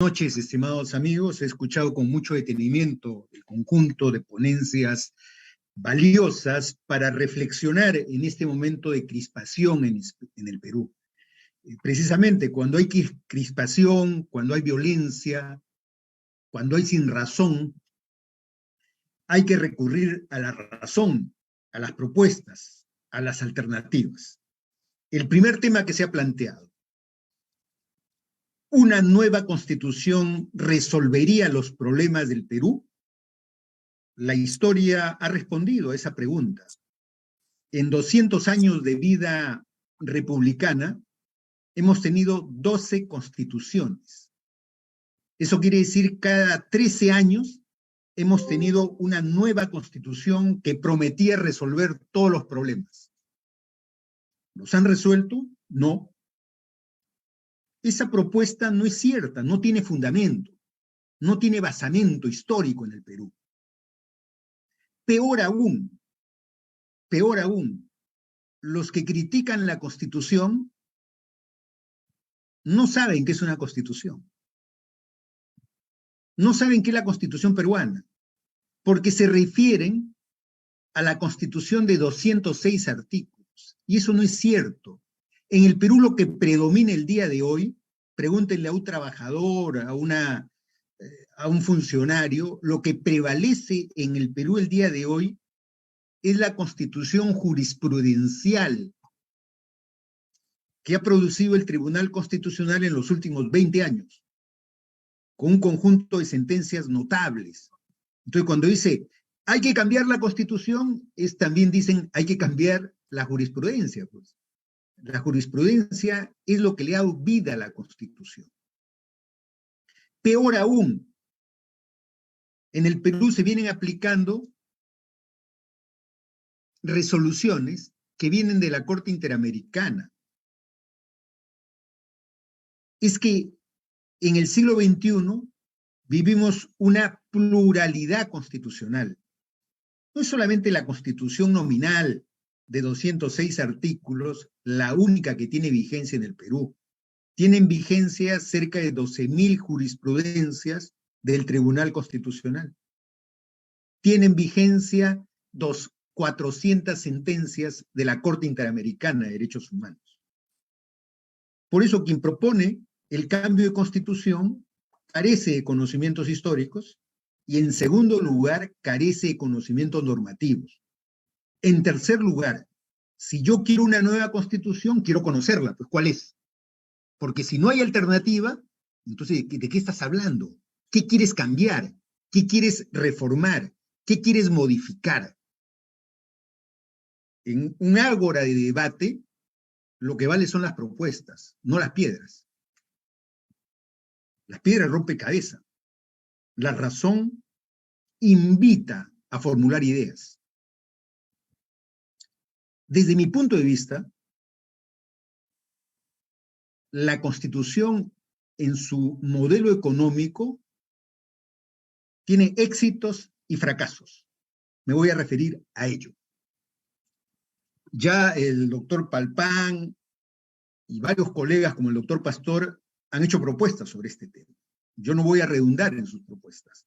Noches, estimados amigos. He escuchado con mucho detenimiento el conjunto de ponencias valiosas para reflexionar en este momento de crispación en el Perú. Precisamente cuando hay crispación, cuando hay violencia, cuando hay sinrazón, hay que recurrir a la razón, a las propuestas, a las alternativas. El primer tema que se ha planteado: ¿una nueva constitución resolvería los problemas del Perú? La historia ha respondido a esa pregunta. En 200 años de vida republicana, hemos tenido 12 constituciones. Eso quiere decir que cada 13 años hemos tenido una nueva constitución que prometía resolver todos los problemas. ¿Los han resuelto? No. Esa propuesta no es cierta, no tiene fundamento, no tiene basamento histórico en el Perú. Peor aún, los que critican la Constitución no saben qué es una Constitución. No saben qué es la Constitución peruana, porque se refieren a la Constitución de 206 artículos. Y eso no es cierto. En el Perú lo que predomina el día de hoy, pregúntenle a un trabajador, a un funcionario, lo que prevalece en el Perú el día de hoy es la Constitución jurisprudencial que ha producido el Tribunal Constitucional en los últimos 20 años, con un conjunto de sentencias notables. Entonces, cuando dice, hay que cambiar la Constitución, también dicen, hay que cambiar la jurisprudencia. Pues. La jurisprudencia es lo que le ha dado vida a la Constitución. Peor aún, en el Perú se vienen aplicando resoluciones que vienen de la Corte Interamericana. Es que en el siglo XXI vivimos una pluralidad constitucional. No es solamente la Constitución nominal de 206 artículos, la única que tiene vigencia en el Perú. Tienen vigencia cerca de 12.000 jurisprudencias del Tribunal Constitucional. Tienen vigencia 400 sentencias de la Corte Interamericana de Derechos Humanos. Por eso quien propone el cambio de Constitución carece de conocimientos históricos y, en segundo lugar, carece de conocimientos normativos. En tercer lugar, si yo quiero una nueva Constitución, quiero conocerla, pues ¿cuál es? Porque si no hay alternativa, entonces ¿de qué estás hablando? ¿Qué quieres cambiar? ¿Qué quieres reformar? ¿Qué quieres modificar? En un ágora de debate, lo que vale son las propuestas, no las piedras. Las piedras rompen cabeza. La razón invita a formular ideas. Desde mi punto de vista, la Constitución en su modelo económico tiene éxitos y fracasos. Me voy a referir a ello. Ya el doctor Palpán y varios colegas como el doctor Pastor han hecho propuestas sobre este tema. Yo no voy a redundar en sus propuestas.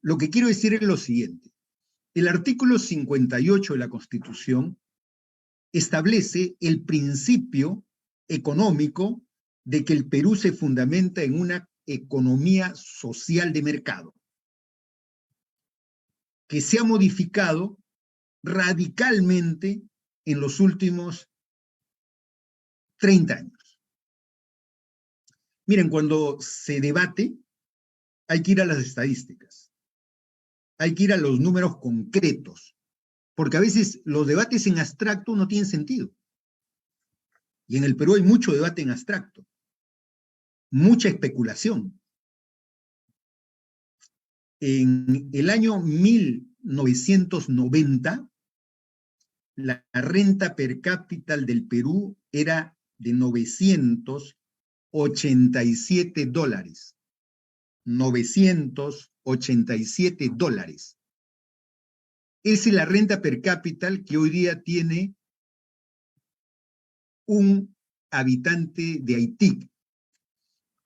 Lo que quiero decir es lo siguiente. El artículo 58 de la Constitución establece el principio económico de que el Perú se fundamenta en una economía social de mercado, que se ha modificado radicalmente en los últimos 30 años. Miren, cuando se debate, hay que ir a las estadísticas, hay que ir a los números concretos, porque a veces los debates en abstracto no tienen sentido. Y en el Perú hay mucho debate en abstracto, mucha especulación. En el año 1990, la renta per cápita del Perú era de $987. $987. Esa es la renta per cápita que hoy día tiene un habitante de Haití.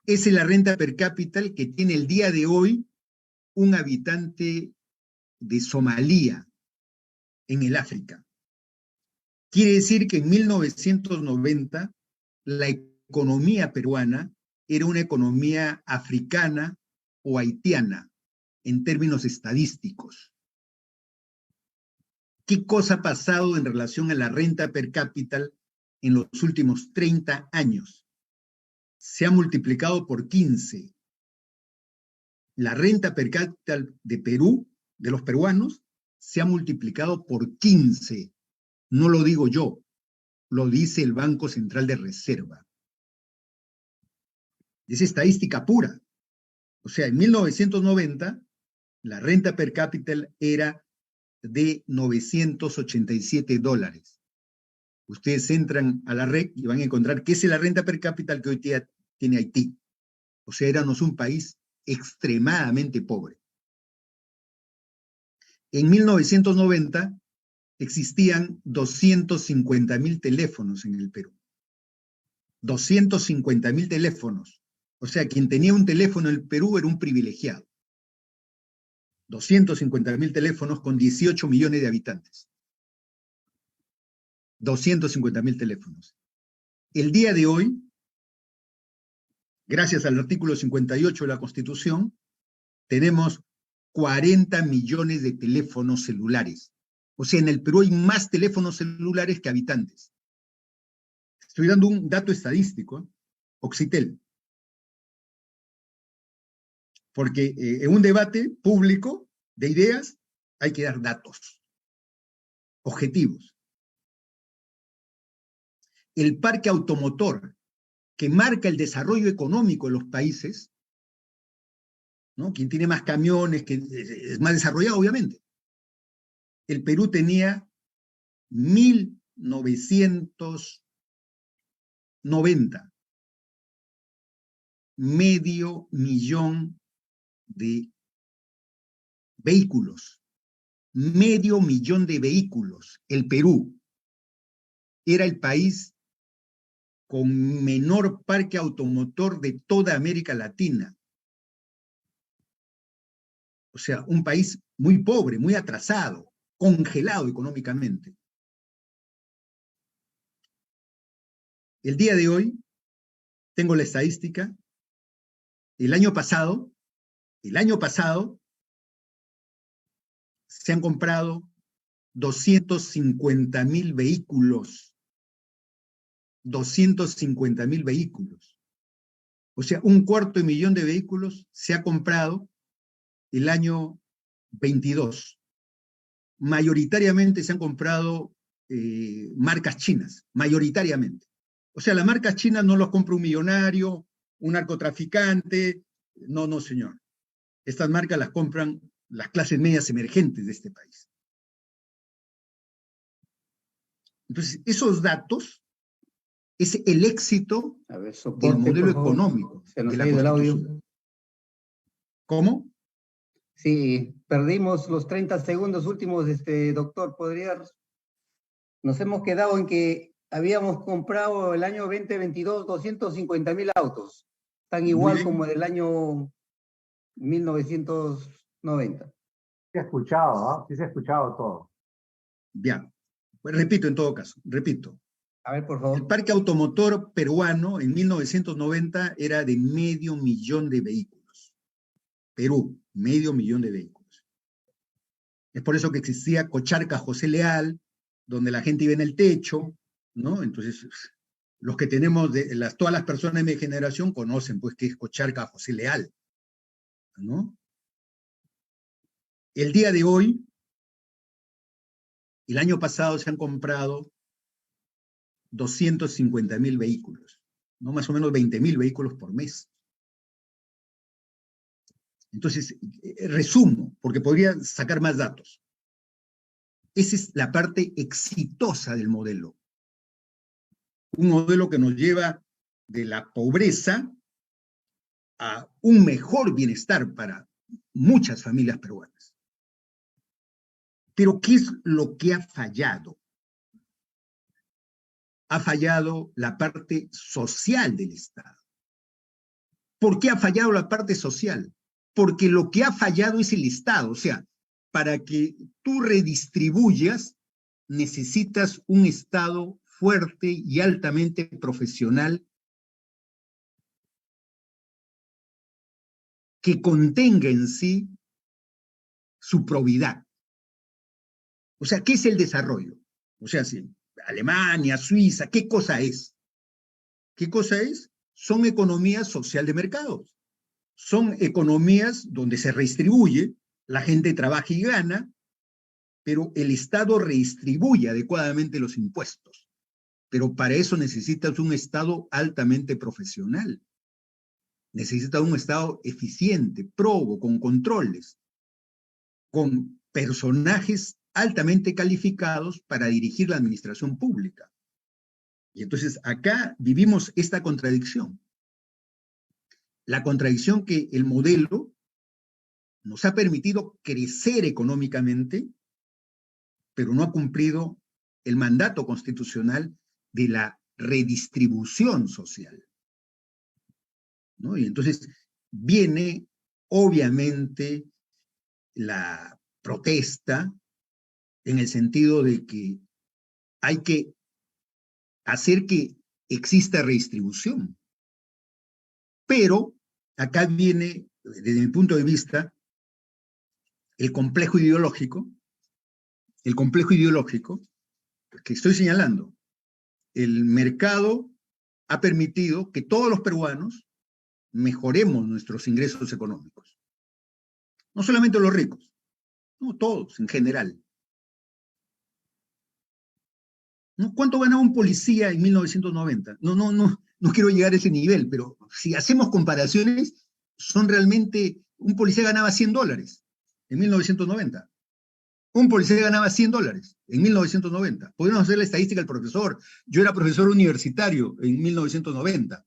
Esa es la renta per cápita que tiene el día de hoy un habitante de Somalia, en el África. Quiere decir que en 1990 la economía peruana era una economía africana o haitiana en términos estadísticos. ¿Qué cosa ha pasado en relación a la renta per cápita en los últimos 30 años? Se ha multiplicado por 15. La renta per cápita de Perú, de los peruanos, se ha multiplicado por 15. No lo digo yo, lo dice el Banco Central de Reserva. Es estadística pura. O sea, en 1990, la renta per cápita era de $987. Ustedes entran a la red y van a encontrar que esa es la renta per cápita que hoy día tiene Haití. O sea, éramos un país extremadamente pobre. En 1990 existían 250.000 teléfonos en el Perú. 250.000 teléfonos. O sea, quien tenía un teléfono en el Perú era un privilegiado. 250.000 teléfonos con 18 millones de habitantes. 250.000 teléfonos. El día de hoy, gracias al artículo 58 de la Constitución, tenemos 40 millones de teléfonos celulares. O sea, en el Perú hay más teléfonos celulares que habitantes. Estoy dando un dato estadístico, ¿eh? Oxitel. Porque en un debate público de ideas hay que dar datos objetivos. El parque automotor que marca el desarrollo económico de los países, ¿no? Quien tiene más camiones, que es más desarrollado, obviamente. El Perú tenía 1990, medio millón de vehículos. Medio millón de vehículos. El Perú era el país con menor parque automotor de toda América Latina. O sea, un país muy pobre, muy atrasado, congelado económicamente. El día de hoy, tengo la estadística, el año pasado, se han comprado 250.000 vehículos. 250.000 vehículos. O sea, 250.000 de vehículos se ha comprado el año 22. Mayoritariamente se han comprado marcas chinas, mayoritariamente. O sea, las marcas chinas no las compra un millonario, un narcotraficante, no, señor. Estas marcas las compran las clases medias emergentes de este país. Entonces, esos datos es el éxito del modelo económico de la Constitución. ¿Cómo? Sí, perdimos los 30 segundos últimos, doctor. Nos hemos quedado en que habíamos comprado el año 2022 250.000 autos. Tan igual como el año 1990. Sí, sí se ha escuchado todo. Bien. Pues repito, en todo caso, repito. A ver, por favor. El parque automotor peruano en 1990 era de 500.000 de vehículos. Perú, 500.000 de vehículos. Es por eso que existía Cocharca José Leal, donde la gente iba en el techo, ¿no? Entonces, los que tenemos, todas las personas de mi generación conocen, pues, qué es Cocharca José Leal, ¿no? El día de hoy, el año pasado se han comprado 250.000 vehículos, ¿no? Más o menos 20.000 vehículos por mes. Entonces, resumo, porque podría sacar más datos. Esa es la parte exitosa del modelo. Un modelo que nos lleva de la pobreza a un mejor bienestar para muchas familias peruanas. Pero, ¿qué es lo que ha fallado? Ha fallado la parte social del Estado. ¿Por qué ha fallado la parte social? Porque lo que ha fallado es el Estado. O sea, para que tú redistribuyas, necesitas un Estado fuerte y altamente profesional que contenga en sí su probidad. O sea, ¿qué es el desarrollo? O sea, si Alemania, Suiza, ¿qué cosa es? ¿Qué cosa es? Son economías social de mercados. Son economías donde se redistribuye, la gente trabaja y gana, pero el Estado redistribuye adecuadamente los impuestos. Pero para eso necesitas un Estado altamente profesional. Necesitas un Estado eficiente, probo, con controles, con personajes altamente calificados para dirigir la administración pública. Y entonces acá vivimos esta contradicción. La contradicción que el modelo nos ha permitido crecer económicamente, pero no ha cumplido el mandato constitucional de la redistribución social, ¿no? Y entonces viene, obviamente, la protesta en el sentido de que hay que hacer que exista redistribución. Pero acá viene, desde mi punto de vista, el complejo ideológico que estoy señalando. El mercado ha permitido que todos los peruanos mejoremos nuestros ingresos económicos. No solamente los ricos, no todos en general. ¿No? ¿Cuánto ganaba un policía en 1990? No quiero llegar a ese nivel, pero si hacemos comparaciones, son realmente, un policía ganaba $100 en 1990. Un policía ganaba $100 en 1990. Podríamos hacer la estadística del profesor. Yo era profesor universitario en 1990.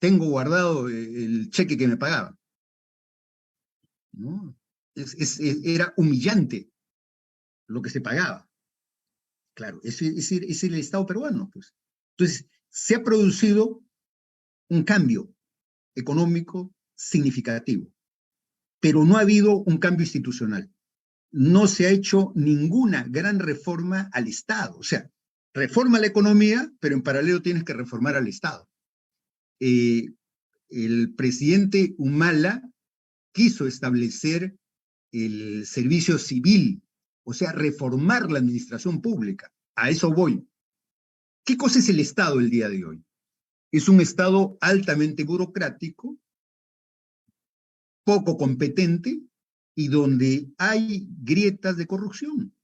Tengo guardado el cheque que me pagaba, ¿no? Era humillante lo que se pagaba. Claro, es el Estado peruano, pues. Entonces, se ha producido un cambio económico significativo, pero no ha habido un cambio institucional. No se ha hecho ninguna gran reforma al Estado. O sea, reforma la economía, pero en paralelo tienes que reformar al Estado. El presidente Humala quiso establecer el servicio civil, o sea, reformar la administración pública. A eso voy. ¿Qué cosa es el Estado el día de hoy? Es un Estado altamente burocrático, poco competente y donde hay grietas de corrupción.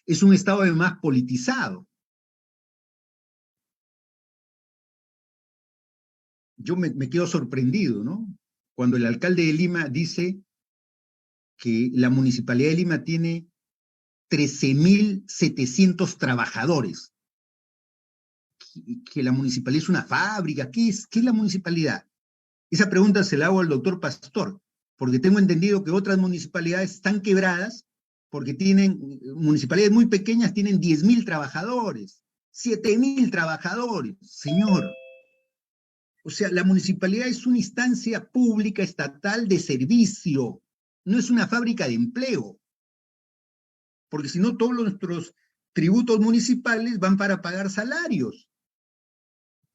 Es un Estado además politizado. Yo me quedo sorprendido, ¿no? Cuando el alcalde de Lima dice que la Municipalidad de Lima tiene 13.700 trabajadores, que la municipalidad es una fábrica. ¿Qué es la municipalidad? Esa pregunta se la hago al doctor Pastor, porque tengo entendido que otras municipalidades están quebradas porque municipalidades muy pequeñas tienen 10.000 trabajadores, 7.000 trabajadores, señor. O sea, la municipalidad es una instancia pública estatal de servicio, no es una fábrica de empleo, porque si no todos nuestros tributos municipales van para pagar salarios.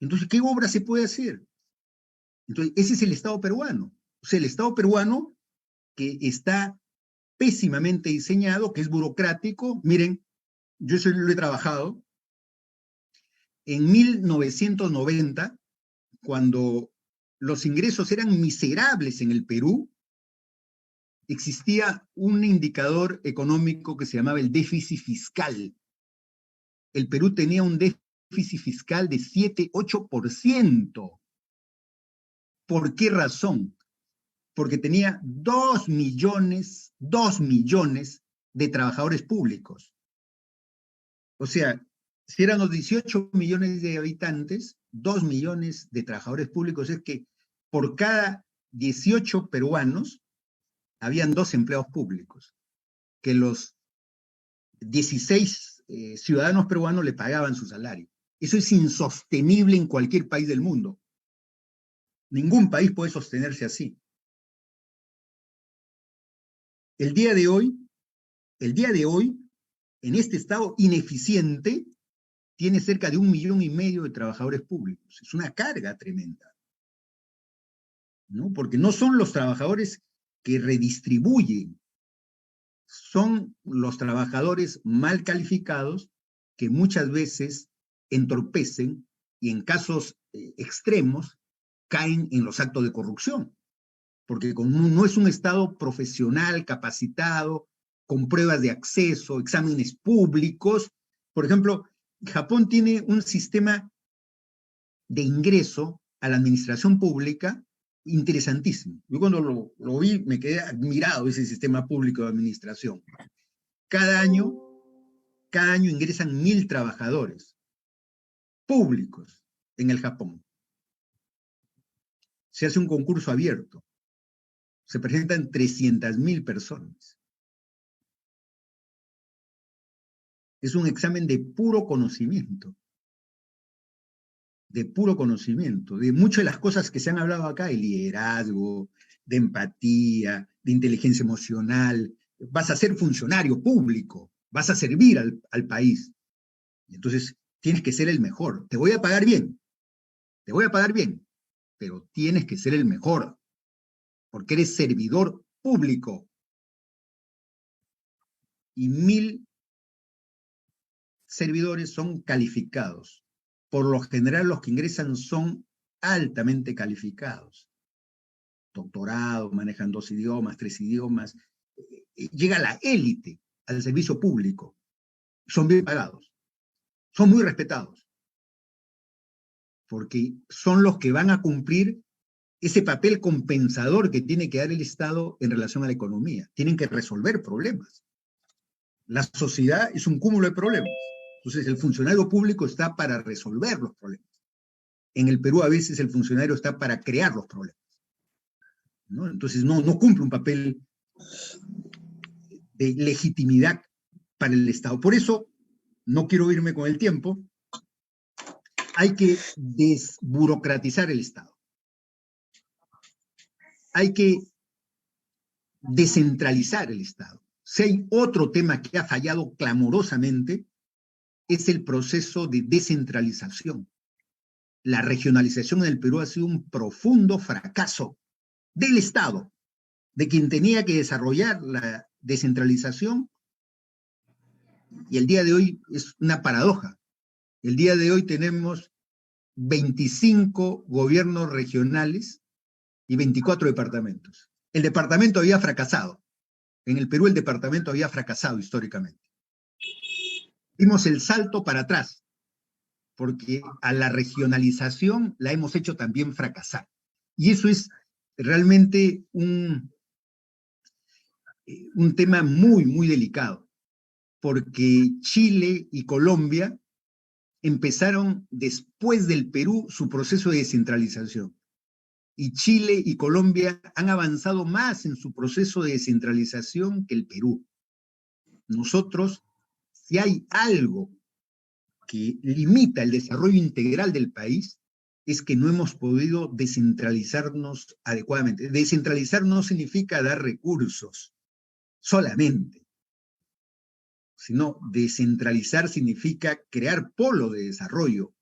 Entonces, ¿qué obra se puede hacer? Entonces, ese es el Estado peruano. O sea, el Estado peruano que está pésimamente diseñado, que es burocrático. Miren, yo eso lo he trabajado. En 1990, cuando los ingresos eran miserables en el Perú, existía un indicador económico que se llamaba el déficit fiscal. El Perú tenía un déficit fiscal de 7-8%. ¿Por qué razón? Porque tenía 2 millones de trabajadores públicos. O sea, si eran los 18 millones de habitantes, 2 millones de trabajadores públicos, es que por cada 18 peruanos habían 2 empleados públicos, que los 16 ciudadanos peruanos le pagaban su salario. Eso es insostenible en cualquier país del mundo. Ningún país puede sostenerse así. El día de hoy, en este estado ineficiente, tiene cerca de 1,5 millones de trabajadores públicos. Es una carga tremenda, ¿no? Porque no son los trabajadores que redistribuyen, son los trabajadores mal calificados que muchas veces entorpecen y en casos extremos caen en los actos de corrupción. Porque como no es un Estado profesional, capacitado, con pruebas de acceso, exámenes públicos. Por ejemplo, Japón tiene un sistema de ingreso a la administración pública interesantísimo. Yo cuando lo vi me quedé admirado de ese sistema público de administración. Cada año ingresan 1,000 trabajadores públicos en el Japón. Se hace un concurso abierto. Se presentan 300,000 personas. Es un examen de puro conocimiento. De puro conocimiento. De muchas de las cosas que se han hablado acá, de liderazgo, de empatía, de inteligencia emocional. Vas a ser funcionario público. Vas a servir al país. Entonces, tienes que ser el mejor. Te voy a pagar bien. Te voy a pagar bien. Pero tienes que ser el mejor. Porque eres servidor público. Y 1,000 servidores son calificados. Por lo general, los que ingresan son altamente calificados. Doctorado, manejan 2 idiomas, 3 idiomas. Llega la élite al servicio público. Son bien pagados. Son muy respetados. Porque son los que van a cumplir ese papel compensador que tiene que dar el Estado en relación a la economía. Tienen que resolver problemas. La sociedad es un cúmulo de problemas. Entonces, el funcionario público está para resolver los problemas. En el Perú, a veces, el funcionario está para crear los problemas, ¿no? Entonces, no cumple un papel de legitimidad para el Estado. Por eso, no quiero irme con el tiempo, hay que desburocratizar el Estado. Hay que descentralizar el Estado. Si hay otro tema que ha fallado clamorosamente, es el proceso de descentralización. La regionalización en el Perú ha sido un profundo fracaso del Estado, de quien tenía que desarrollar la descentralización, y el día de hoy es una paradoja. El día de hoy tenemos 25 gobiernos regionales y 24 departamentos. El departamento había fracasado. En el Perú el departamento había fracasado históricamente. Dimos el salto para atrás, porque a la regionalización la hemos hecho también fracasar. Y eso es realmente un tema muy, muy delicado, porque Chile y Colombia empezaron después del Perú su proceso de descentralización. Y Chile y Colombia han avanzado más en su proceso de descentralización que el Perú. Nosotros, si hay algo que limita el desarrollo integral del país, es que no hemos podido descentralizarnos adecuadamente. Descentralizar no significa dar recursos solamente, sino descentralizar significa crear polo de desarrollo,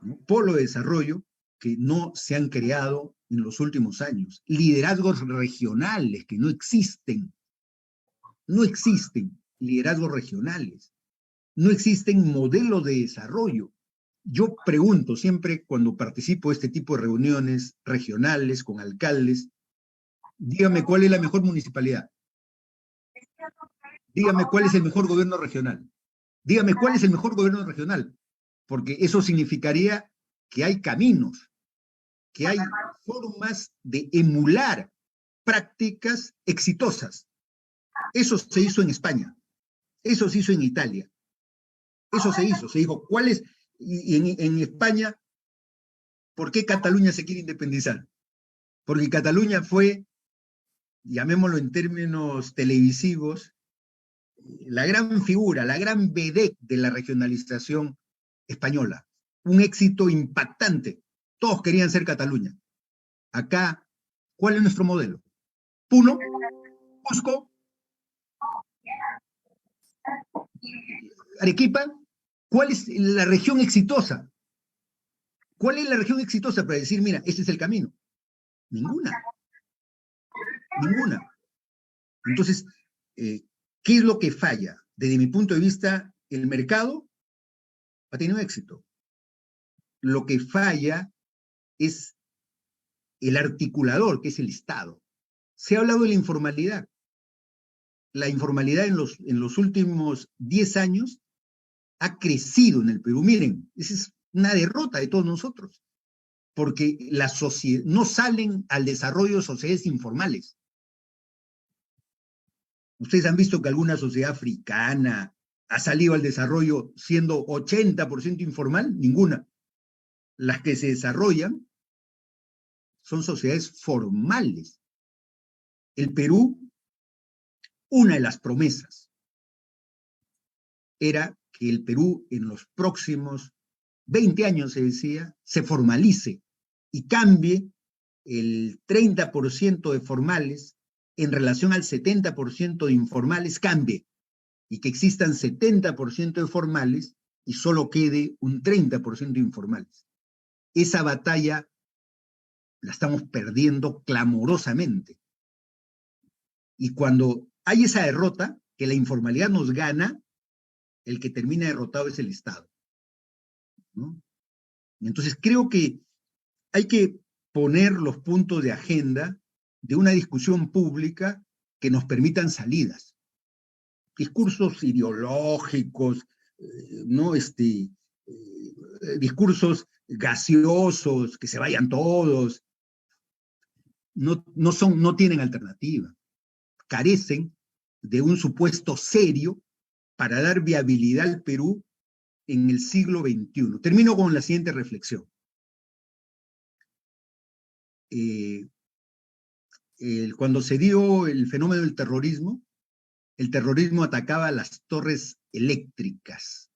¿no? Polo de desarrollo que no se han creado en los últimos años. Liderazgos regionales que no existen. No existen liderazgos regionales. No existen modelos de desarrollo. Yo pregunto siempre cuando participo de este tipo de reuniones regionales con alcaldes, dígame cuál es la mejor municipalidad. Dígame cuál es el mejor gobierno regional. Dígame cuál es el mejor gobierno regional. Porque eso significaría que hay caminos, que hay formas de emular prácticas exitosas. Eso se hizo en España. Eso se hizo en Italia. Eso se hizo. Se dijo, ¿cuál es? Y en España, ¿por qué Cataluña se quiere independizar? Porque Cataluña fue, llamémoslo en términos televisivos, la gran figura, la gran vedette de la regionalización española. Un éxito impactante. Todos querían ser Cataluña. Acá, ¿cuál es nuestro modelo? Puno, Cusco, Arequipa. ¿Cuál es la región exitosa? ¿Cuál es la región exitosa para decir, mira, este es el camino? Ninguna. Ninguna. Entonces, ¿qué es lo que falla? Desde mi punto de vista, el mercado ha tenido éxito. Lo que falla es el articulador, que es el Estado. Se ha hablado de la informalidad. La informalidad en los últimos 10 años ha crecido en el Perú. Miren, esa es una derrota de todos nosotros, porque no salen al desarrollo de sociedades informales. Ustedes han visto que alguna sociedad africana ha salido al desarrollo siendo 80% informal, ninguna. Las que se desarrollan son sociedades formales. El Perú, una de las promesas era que el Perú en los próximos 20 años, se decía, se formalice y cambie el 30% de formales en relación al 70% de informales, cambie, y que existan 70% de formales y solo quede un 30% de informales. Esa batalla la estamos perdiendo clamorosamente. Y cuando hay esa derrota, que la informalidad nos gana, el que termina derrotado es el Estado, ¿no? Entonces creo que hay que poner los puntos de agenda de una discusión pública que nos permitan salidas. Discursos ideológicos, ¿no? Discursos gaseosos, que se vayan todos, no tienen alternativa. Carecen de un supuesto serio para dar viabilidad al Perú en el siglo XXI. Termino con la siguiente reflexión. Cuando se dio el fenómeno del terrorismo, el terrorismo atacaba las torres eléctricas,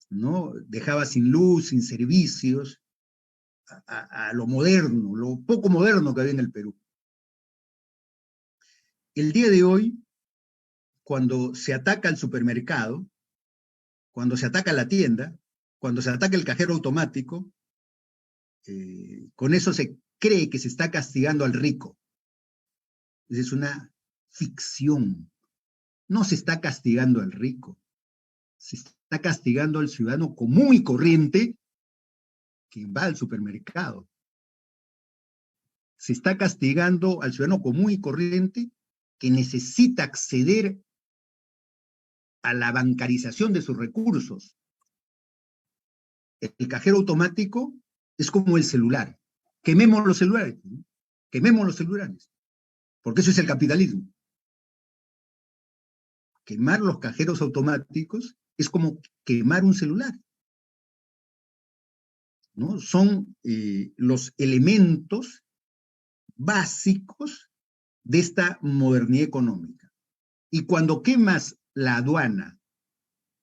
¿no? Dejaba sin luz, sin servicios, a lo moderno, lo poco moderno que había en el Perú. El día de hoy, cuando se ataca el supermercado, cuando se ataca la tienda, cuando se ataca el cajero automático, con eso se cree que se está castigando al rico. Es una ficción. No se está castigando al rico, se está castigando al ciudadano común y corriente que va al supermercado. Se está castigando al ciudadano común y corriente que necesita acceder a la bancarización de sus recursos. El cajero automático es como el celular. Quememos los celulares, ¿no? Quememos los celulares, porque eso es el capitalismo. Quemar los cajeros automáticos es como quemar un celular, ¿no? Son los elementos básicos de esta modernidad económica. Y cuando quemas la aduana,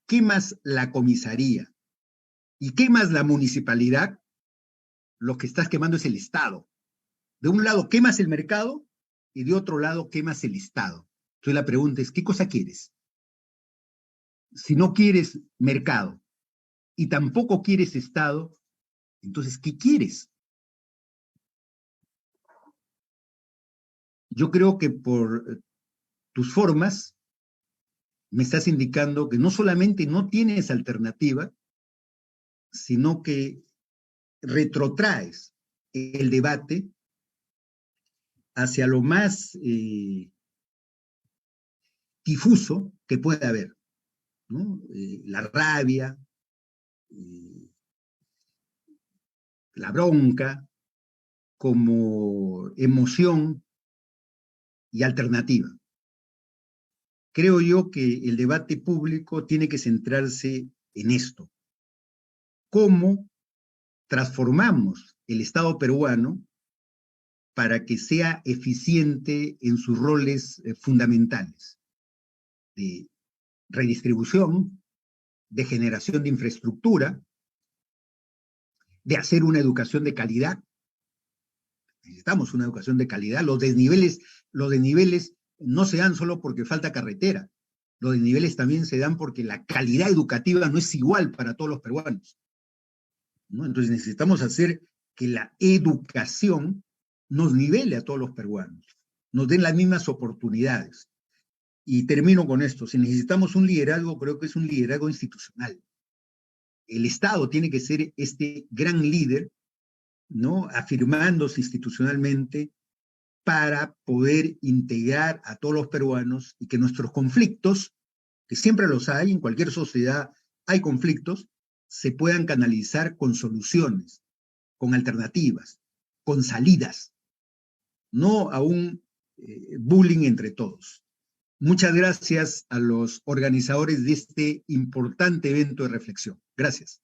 quemas la comisaría y quemas la municipalidad, lo que estás quemando es el Estado. De un lado quemas el mercado y de otro lado quemas el Estado. Entonces la pregunta es, ¿qué cosa quieres? Si no quieres mercado y tampoco quieres Estado, entonces, ¿qué quieres? Yo creo que por tus formas me estás indicando que no solamente no tienes alternativa, sino que retrotraes el debate hacia lo más difuso que puede haber, ¿no? La rabia, la bronca, como emoción y alternativa. Creo yo que el debate público tiene que centrarse en esto. ¿Cómo transformamos el Estado peruano para que sea eficiente en sus roles fundamentales de redistribución, de generación de infraestructura, de hacer una educación de calidad. Necesitamos una educación de calidad. Los desniveles no se dan solo porque falta carretera. Los desniveles también se dan porque la calidad educativa no es igual para todos los peruanos, ¿no? Entonces necesitamos hacer que la educación nos nivele a todos los peruanos, nos den las mismas oportunidades. Y termino con esto. Si necesitamos un liderazgo, creo que es un liderazgo institucional. El Estado tiene que ser este gran líder, ¿no? Afirmándose institucionalmente para poder integrar a todos los peruanos y que nuestros conflictos, que siempre los hay, en cualquier sociedad hay conflictos, se puedan canalizar con soluciones, con alternativas, con salidas, no a un bullying entre todos. Muchas gracias a los organizadores de este importante evento de reflexión. Gracias.